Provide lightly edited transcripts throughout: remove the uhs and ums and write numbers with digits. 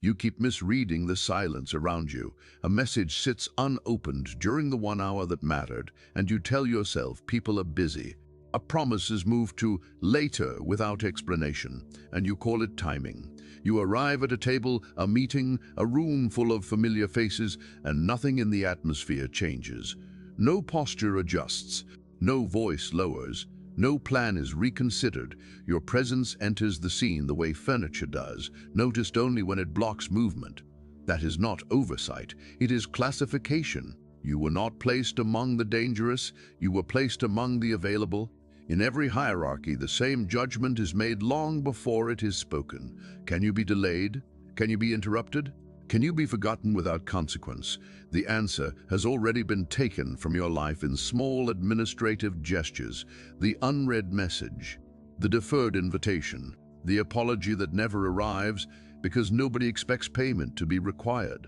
You keep misreading the silence around you. A message sits unopened during the 1 hour that mattered, and you tell yourself people are busy. A promise is moved to later without explanation, and you call it timing. You arrive at a table, a meeting, a room full of familiar faces, and nothing in the atmosphere changes. No posture adjusts, no voice lowers, no plan is reconsidered. Your presence enters the scene the way furniture does, noticed only when it blocks movement. That is not oversight, it is classification. You were not placed among the dangerous, you were placed among the available. In every hierarchy, the same judgment is made long before it is spoken. Can you be delayed? Can you be interrupted? Can you be forgotten without consequence? The answer has already been taken from your life in small administrative gestures. The unread message, the deferred invitation, the apology that never arrives because nobody expects payment to be required.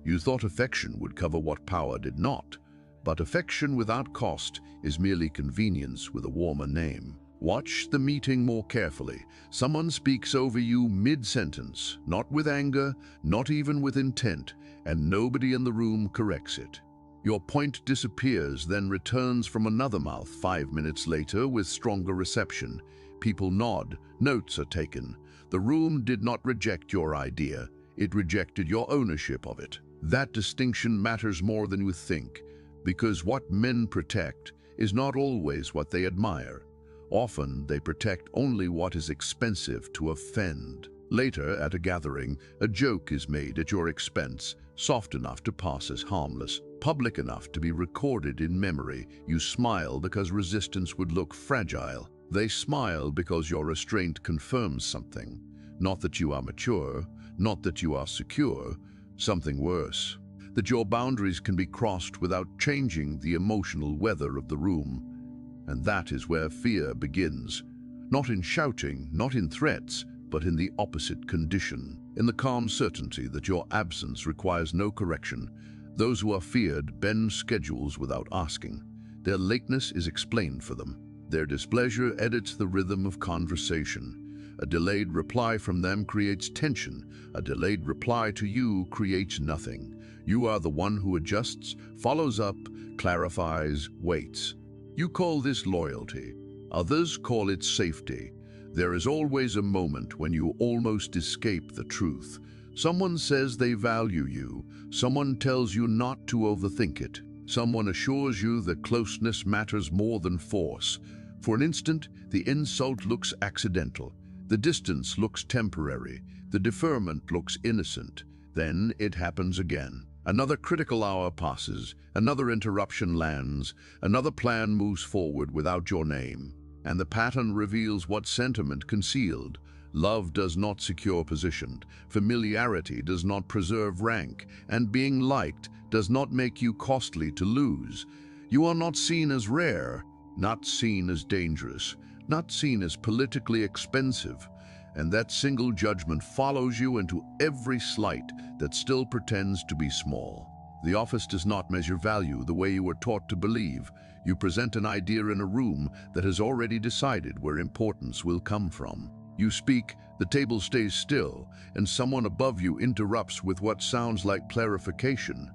You thought affection would cover what power did not, but affection without cost is merely convenience with a warmer name. Watch the meeting more carefully. Someone speaks over you mid-sentence, not with anger, not even with intent, and nobody in the room corrects it. Your point disappears, then returns from another mouth 5 minutes later with stronger reception. People nod, notes are taken. The room did not reject your idea, it rejected your ownership of it. That distinction matters more than you think, because what men protect is not always what they admire. Often they protect only what is expensive to offend. Later, at a gathering, a joke is made at your expense, soft enough to pass as harmless, public enough to be recorded in memory. You smile because resistance would look fragile. They smile because your restraint confirms something. Not that you are mature, not that you are secure, something worse. That your boundaries can be crossed without changing the emotional weather of the room. And that is where fear begins. Not in shouting, not in threats, but in the opposite condition. In the calm certainty that your absence requires no correction. Those who are feared bend schedules without asking. Their lateness is explained for them. Their displeasure edits the rhythm of conversation. A delayed reply from them creates tension. A delayed reply to you creates nothing. You are the one who adjusts, follows up, clarifies, waits. You call this loyalty. Others call it safety. There is always a moment when you almost escape the truth. Someone says they value you. Someone tells you not to overthink it. Someone assures you that closeness matters more than force. For an instant, the insult looks accidental. The distance looks temporary. The deferment looks innocent. Then it happens again. Another critical hour passes, another interruption lands, another plan moves forward without your name, and the pattern reveals what sentiment concealed. Love does not secure position, familiarity does not preserve rank, and being liked does not make you costly to lose. You are not seen as rare, not seen as dangerous, not seen as politically expensive. And that single judgment follows you into every slight that still pretends to be small. The office does not measure value the way you were taught to believe. You present an idea in a room that has already decided where importance will come from. You speak, the table stays still, and someone above you interrupts with what sounds like clarification.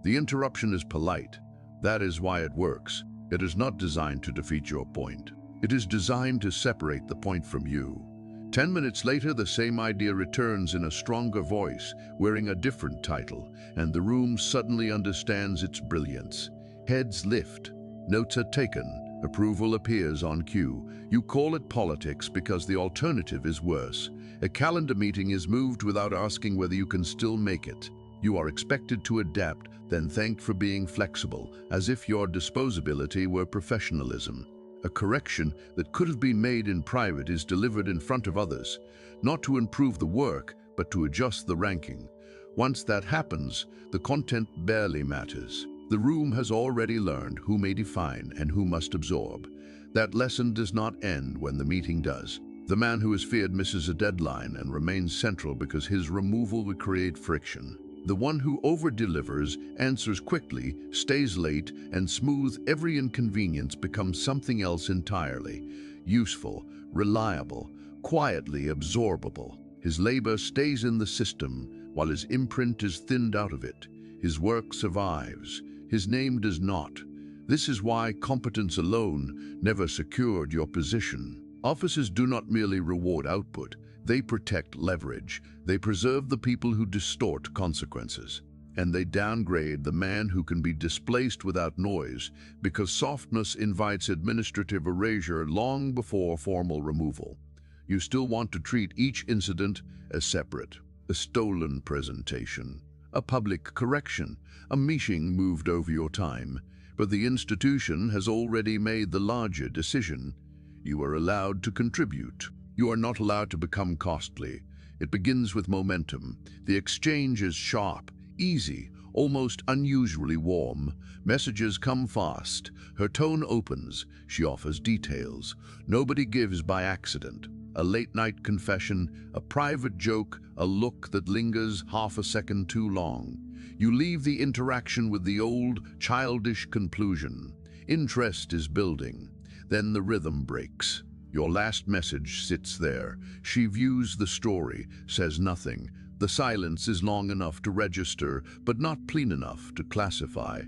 The interruption is polite. That is why it works. It is not designed to defeat your point. It is designed to separate the point from you. 10 minutes later, the same idea returns in a stronger voice, wearing a different title, and the room suddenly understands its brilliance. Heads lift, notes are taken, approval appears on cue. You call it politics because the alternative is worse. A calendar meeting is moved without asking whether you can still make it. You are expected to adapt, then thanked for being flexible, as if your disposability were professionalism. A correction that could have been made in private is delivered in front of others, not to improve the work, but to adjust the ranking. Once that happens, the content barely matters. The room has already learned who may define and who must absorb. That lesson does not end when the meeting does. The man who is feared misses a deadline and remains central because his removal would create friction. The one who over-delivers, answers quickly, stays late, and smooths every inconvenience becomes something else entirely. Useful, reliable, quietly absorbable. His labor stays in the system, while his imprint is thinned out of it. His work survives. His name does not. This is why competence alone never secured your position. Offices do not merely reward output. They protect leverage. They preserve the people who distort consequences. And they downgrade the man who can be displaced without noise, because softness invites administrative erasure long before formal removal. You still want to treat each incident as separate. A stolen presentation, a public correction, a meeting moved over your time, but the institution has already made the larger decision. You are allowed to contribute. You are not allowed to become costly. It begins with momentum. The exchange is sharp, easy, almost unusually warm. Messages come fast. Her tone opens. She offers details. Nobody gives by accident. A late-night confession, a private joke, a look that lingers half a second too long. You leave the interaction with the old, childish conclusion. Interest is building. Then the rhythm breaks. Your last message sits there. She views the story, says nothing. The silence is long enough to register, but not clean enough to classify.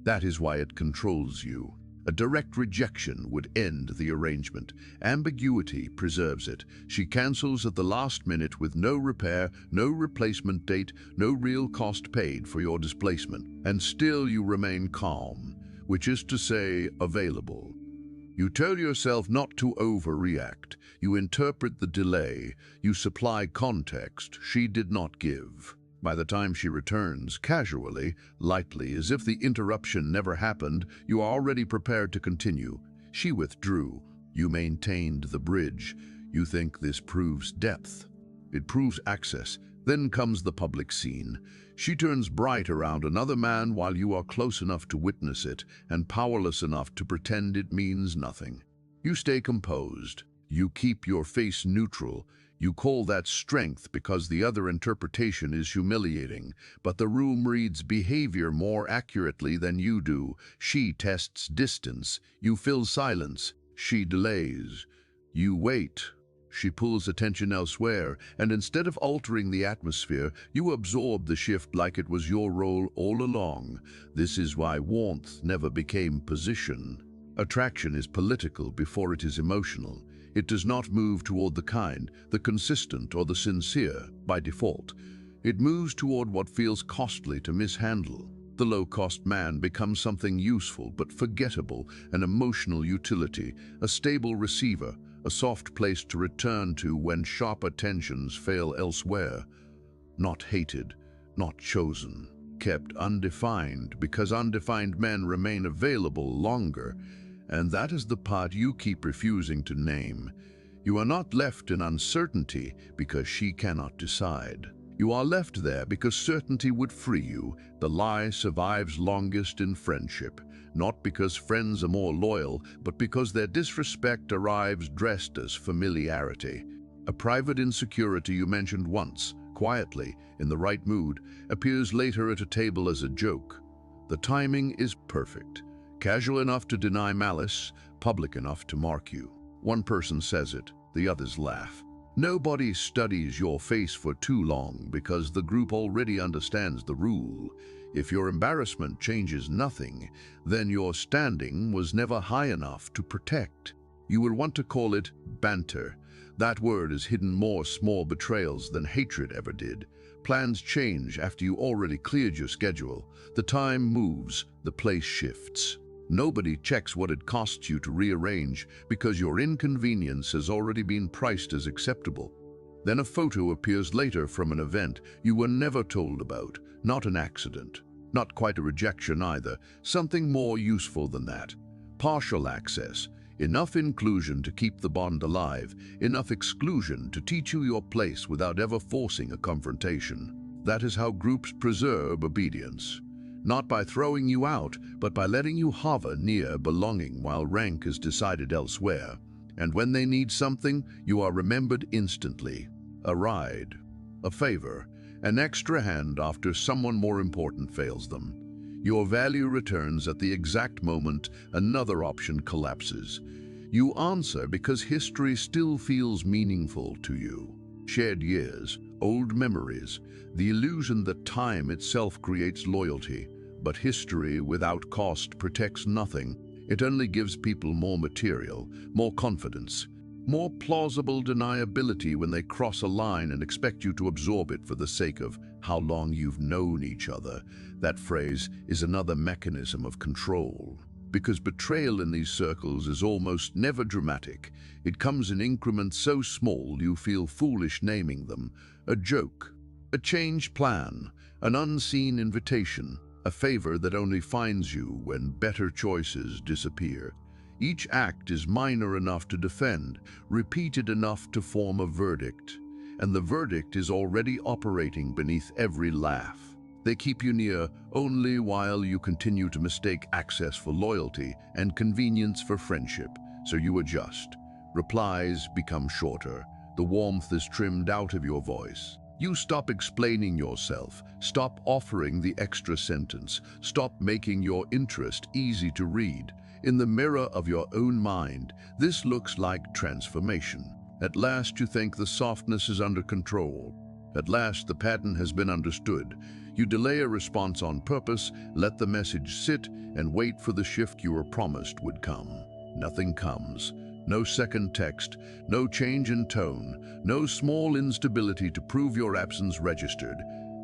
That is why it controls you. A direct rejection would end the arrangement. Ambiguity preserves it. She cancels at the last minute with no repair, no replacement date, no real cost paid for your displacement. And still you remain calm, which is to say, available. You tell yourself not to overreact. You interpret the delay. You supply context she did not give. By the time she returns, casually, lightly, as if the interruption never happened, you are already prepared to continue. She withdrew. You maintained the bridge. You think this proves depth. It proves access. Then comes the public scene. She turns bright around another man while you are close enough to witness it and powerless enough to pretend it means nothing. You stay composed. You keep your face neutral. You call that strength because the other interpretation is humiliating, but the room reads behavior more accurately than you do. She tests distance. You fill silence. She delays. You wait. She pulls attention elsewhere, and instead of altering the atmosphere, you absorb the shift like it was your role all along. This is why warmth never became position. Attraction is political before it is emotional. It does not move toward the kind, the consistent, or the sincere by default. It moves toward what feels costly to mishandle. The low-cost man becomes something useful but forgettable, an emotional utility, a stable receiver, a soft place to return to when sharper tensions fail elsewhere. Not hated, not chosen, kept undefined, because undefined men remain available longer. And that is the part you keep refusing to name. You are not left in uncertainty because she cannot decide. You are left there because certainty would free you. The lie survives longest in friendship, not because friends are more loyal, but because their disrespect arrives dressed as familiarity. A private insecurity you mentioned once, quietly, in the right mood, appears later at a table as a joke. The timing is perfect. Casual enough to deny malice, public enough to mark you. One person says it, the others laugh. Nobody studies your face for too long because the group already understands the rule. If your embarrassment changes nothing, then your standing was never high enough to protect. You will want to call it banter. That word has hidden more small betrayals than hatred ever did. Plans change after you already cleared your schedule. The time moves, the place shifts. Nobody checks what it costs you to rearrange because your inconvenience has already been priced as acceptable. Then a photo appears later from an event you were never told about, not an accident, not quite a rejection either, something more useful than that. Partial access, enough inclusion to keep the bond alive, enough exclusion to teach you your place without ever forcing a confrontation. That is how groups preserve obedience. Not by throwing you out, but by letting you hover near belonging while rank is decided elsewhere. And when they need something, you are remembered instantly. A ride, a favor, an extra hand after someone more important fails them. Your value returns at the exact moment another option collapses. You answer because history still feels meaningful to you. Shared years, old memories, the illusion that time itself creates loyalty. But history without cost protects nothing. It only gives people more material, more confidence, more plausible deniability when they cross a line and expect you to absorb it for the sake of how long you've known each other. That phrase is another mechanism of control. Because betrayal in these circles is almost never dramatic. It comes in increments so small you feel foolish naming them. A joke, a changed plan, an unseen invitation, a favor that only finds you when better choices disappear. Each act is minor enough to defend, repeated enough to form a verdict, and the verdict is already operating beneath every laugh. They keep you near only while you continue to mistake access for loyalty and convenience for friendship, so you adjust. Replies become shorter. The warmth is trimmed out of your voice. You stop explaining yourself, stop offering the extra sentence, stop making your interest easy to read. In the mirror of your own mind, this looks like transformation. At last you think the softness is under control. At last the pattern has been understood. You delay a response on purpose, let the message sit, and wait for the shift you were promised would come. Nothing comes. No second text, no change in tone, no small instability to prove your absence registered.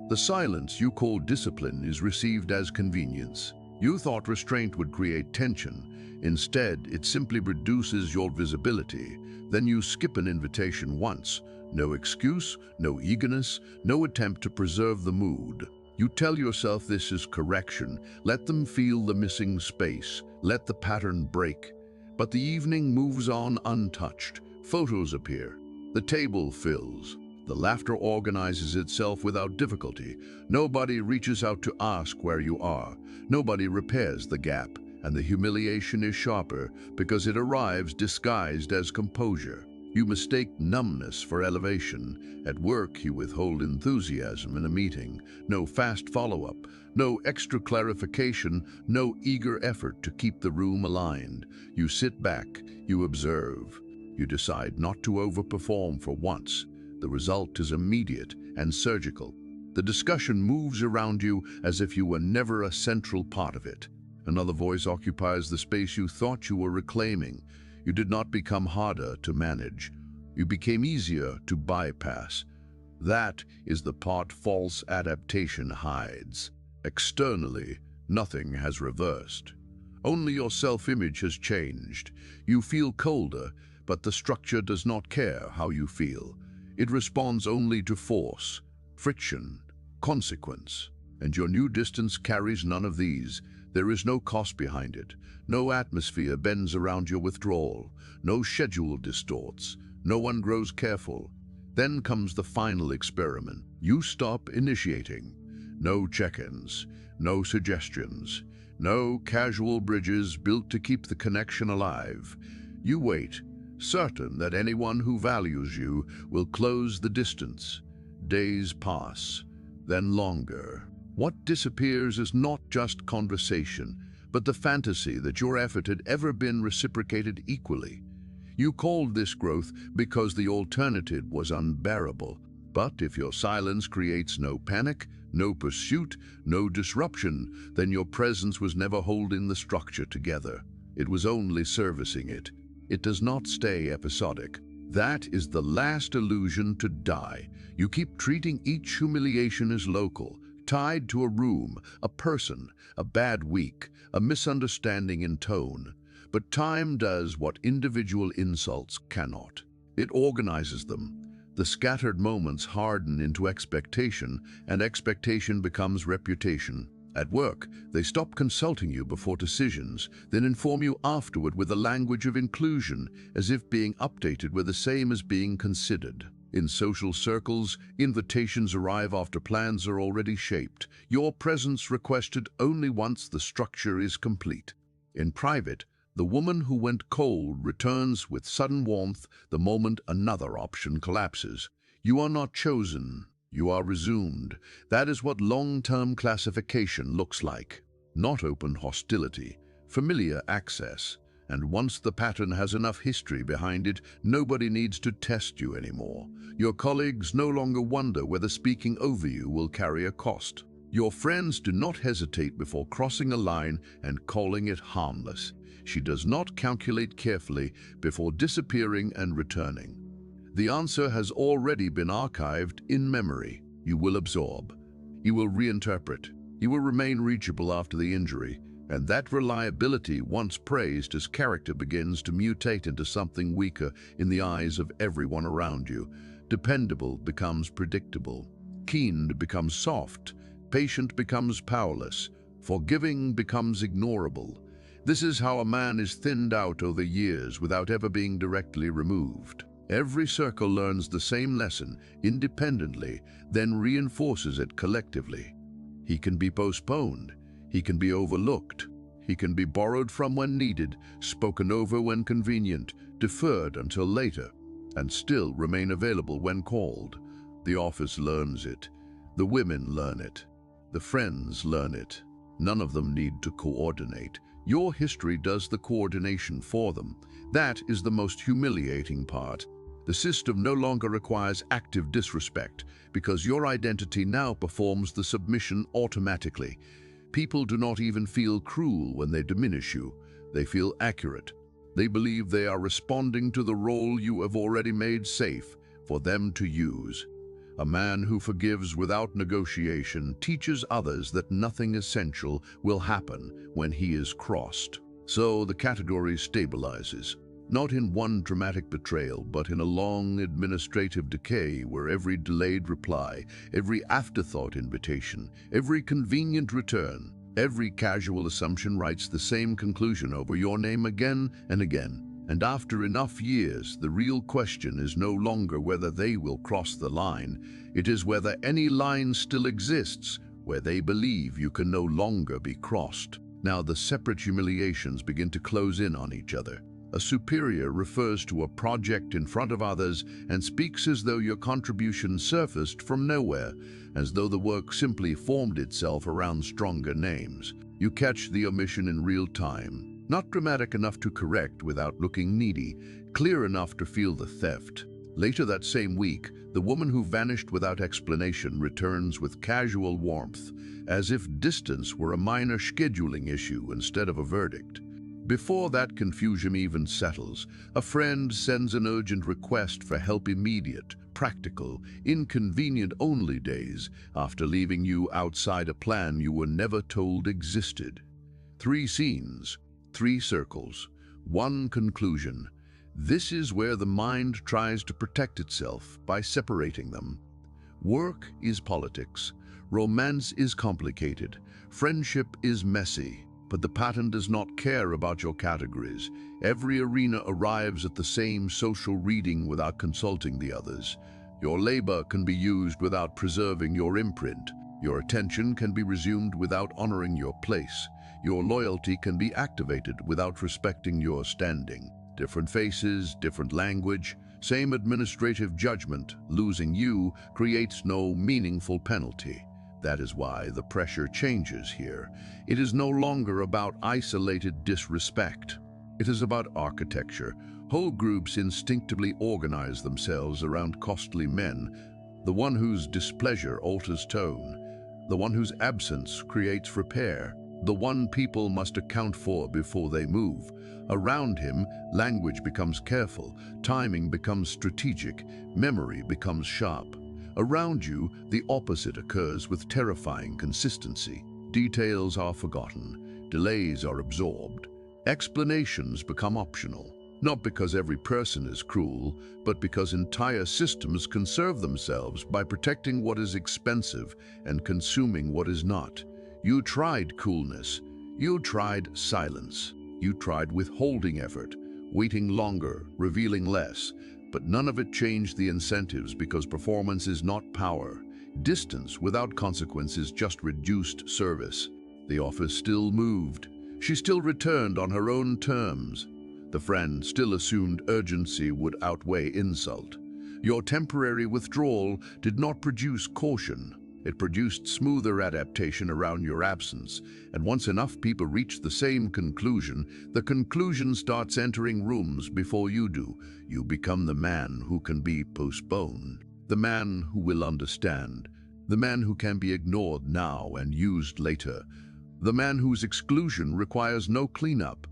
The silence you call discipline is received as convenience. You thought restraint would create tension. Instead, it simply reduces your visibility. Then you skip an invitation once. No excuse, no eagerness, no attempt to preserve the mood. You tell yourself this is correction. Let them feel the missing space. Let the pattern break. But the evening moves on untouched. Photos appear. The table fills. The laughter organizes itself without difficulty. Nobody reaches out to ask where you are. Nobody repairs the gap. And the humiliation is sharper because it arrives disguised as composure. You mistake numbness for elevation. At work, you withhold enthusiasm in a meeting. No fast follow-up, no extra clarification, no eager effort to keep the room aligned. You sit back, you observe. You decide not to overperform for once. The result is immediate and surgical. The discussion moves around you as if you were never a central part of it. Another voice occupies the space you thought you were reclaiming. You did not become harder to manage. You became easier to bypass. That is the part false adaptation hides. Externally, nothing has reversed. Only your self-image has changed. You feel colder, but the structure does not care how you feel. It responds only to force, friction, consequence. And your new distance carries none of these. There is no cost behind it. No atmosphere bends around your withdrawal. No schedule distorts. No one grows careful. Then comes the final experiment. You stop initiating. No check-ins, no suggestions, no casual bridges built to keep the connection alive. You wait, certain that anyone who values you will close the distance. Days pass, then longer. What disappears is not just conversation, but the fantasy that your effort had ever been reciprocated equally. You called this growth because the alternative was unbearable. But if your silence creates no panic, no pursuit, no disruption, then your presence was never holding the structure together. It was only servicing it. It does not stay episodic. That is the last illusion to die. You keep treating each humiliation as local, tied to a room, a person, a bad week, a misunderstanding in tone. But time does what individual insults cannot. It organizes them. The scattered moments harden into expectation, and expectation becomes reputation. At work, they stop consulting you before decisions, then inform you afterward with the language of inclusion, as if being updated were the same as being considered. In social circles, invitations arrive after plans are already shaped. Your presence requested only once the structure is complete. In private, the woman who went cold returns with sudden warmth the moment another option collapses. You are not chosen, you are resumed. That is what long-term classification looks like. Not open hostility, familiar access. And once the pattern has enough history behind it, nobody needs to test you anymore. Your colleagues no longer wonder whether speaking over you will carry a cost. Your friends do not hesitate before crossing a line and calling it harmless. She does not calculate carefully before disappearing and returning. The answer has already been archived in memory. You will absorb. You will reinterpret. You will remain reachable after the injury. And that reliability, once praised as character, begins to mutate into something weaker in the eyes of everyone around you. Dependable becomes predictable. Keen becomes soft. Patient becomes powerless. Forgiving becomes ignorable. This is how a man is thinned out over years without ever being directly removed. Every circle learns the same lesson independently, then reinforces it collectively. He can be postponed. He can be overlooked. He can be borrowed from when needed, spoken over when convenient, deferred until later, and still remain available when called. The office learns it. The women learn it. The friends learn it. None of them need to coordinate. Your history does the coordination for them. That is the most humiliating part. The system no longer requires active disrespect because your identity now performs the submission automatically. People do not even feel cruel when they diminish you. They feel accurate. They believe they are responding to the role you have already made safe for them to use. A man who forgives without negotiation teaches others that nothing essential will happen when he is crossed. So the category stabilizes, not in one dramatic betrayal, but in a long administrative decay where every delayed reply, every afterthought invitation, every convenient return, every casual assumption writes the same conclusion over your name again and again. And after enough years, the real question is no longer whether they will cross the line. It is whether any line still exists where they believe you can no longer be crossed. Now the separate humiliations begin to close in on each other. A superior refers to a project in front of others and speaks as though your contribution surfaced from nowhere, as though the work simply formed itself around stronger names. You catch the omission in real time. Not dramatic enough to correct without looking needy, clear enough to feel the theft. Later that same week, the woman who vanished without explanation returns with casual warmth, as if distance were a minor scheduling issue instead of a verdict. Before that confusion even settles, a friend sends an urgent request for help immediate, practical, inconvenient only days after leaving you outside a plan you were never told existed. 3 scenes. 3 circles, 1 conclusion. This is where the mind tries to protect itself by separating them. Work is politics. Romance is complicated. Friendship is messy. But the pattern does not care about your categories. Every arena arrives at the same social reading without consulting the others. Your labor can be used without preserving your imprint. Your attention can be resumed without honoring your place. Your loyalty can be activated without respecting your standing. Different faces, different language, same administrative judgment. Losing you creates no meaningful penalty. That is why the pressure changes here. It is no longer about isolated disrespect. It is about architecture. Whole groups instinctively organize themselves around costly men, the one whose displeasure alters tone, the one whose absence creates repair, the one people must account for before they move. Around him, language becomes careful, timing becomes strategic, memory becomes sharp. Around you, the opposite occurs with terrifying consistency. Details are forgotten, delays are absorbed, explanations become optional. Not because every person is cruel, but because entire systems conserve themselves by protecting what is expensive and consuming what is not. You tried coolness, you tried silence, you tried withholding effort, waiting longer, revealing less, but none of it changed the incentives because performance is not power. Distance without consequence is just reduced service. The office still moved. She still returned on her own terms. The friend still assumed urgency would outweigh insult. Your temporary withdrawal did not produce caution. It produced smoother adaptation around your absence, and once enough people reach the same conclusion, the conclusion starts entering rooms before you do. You become the man who can be postponed, the man who will understand, the man who can be ignored now and used later, the man whose exclusion requires no cleanup.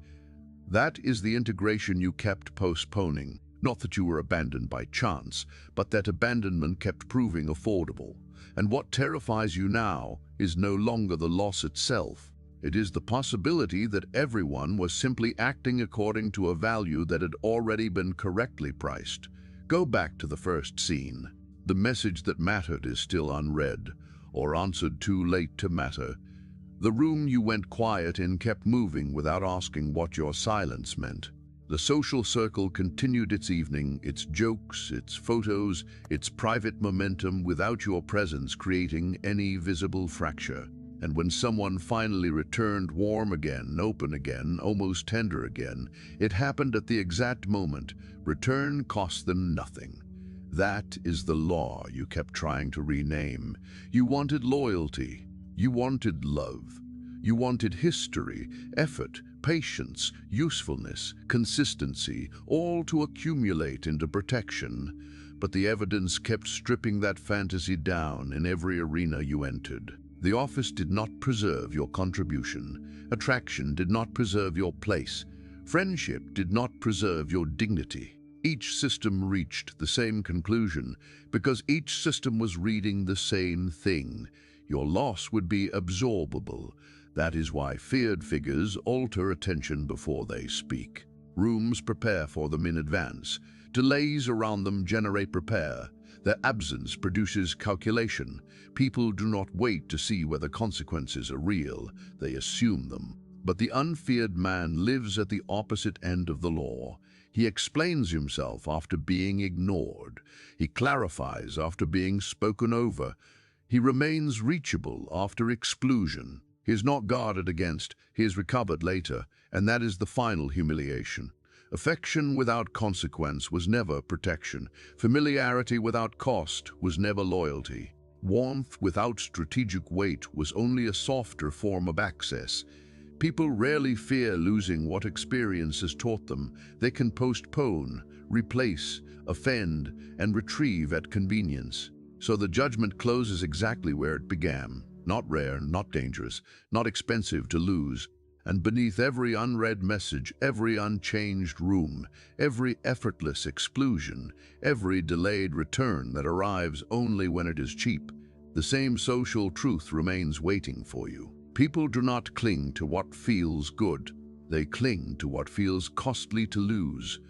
That is the integration you kept postponing. Not that you were abandoned by chance, but that abandonment kept proving affordable. And what terrifies you now is no longer the loss itself. It is the possibility that everyone was simply acting according to a value that had already been correctly priced. Go back to the first scene. The message that mattered is still unread, or answered too late to matter. The room you went quiet in kept moving without asking what your silence meant. The social circle continued its evening, its jokes, its photos, its private momentum without your presence creating any visible fracture. And when someone finally returned warm again, open again, almost tender again, it happened at the exact moment. Return cost them nothing. That is the law you kept trying to rename. You wanted loyalty. You wanted love. You wanted history, effort, patience, usefulness, consistency, all to accumulate into protection. But the evidence kept stripping that fantasy down in every arena you entered. The office did not preserve your contribution. Attraction did not preserve your place. Friendship did not preserve your dignity. Each system reached the same conclusion because each system was reading the same thing. Your loss would be absorbable. That is why feared figures alter attention before they speak. Rooms prepare for them in advance. Delays around them generate repair. Their absence produces calculation. People do not wait to see whether consequences are real. They assume them. But the unfeared man lives at the opposite end of the law. He explains himself after being ignored. He clarifies after being spoken over. He remains reachable after exclusion. He is not guarded against, he is recovered later, and that is the final humiliation. Affection without consequence was never protection. Familiarity without cost was never loyalty. Warmth without strategic weight was only a softer form of access. People rarely fear losing what experience has taught them. They can postpone, replace, offend, and retrieve at convenience. So the judgment closes exactly where it began. Not rare, not dangerous, not expensive to lose. And beneath every unread message, every unchanged room, every effortless exclusion, every delayed return that arrives only when it is cheap, the same social truth remains waiting for you. People do not cling to what feels good. They cling to what feels costly to lose.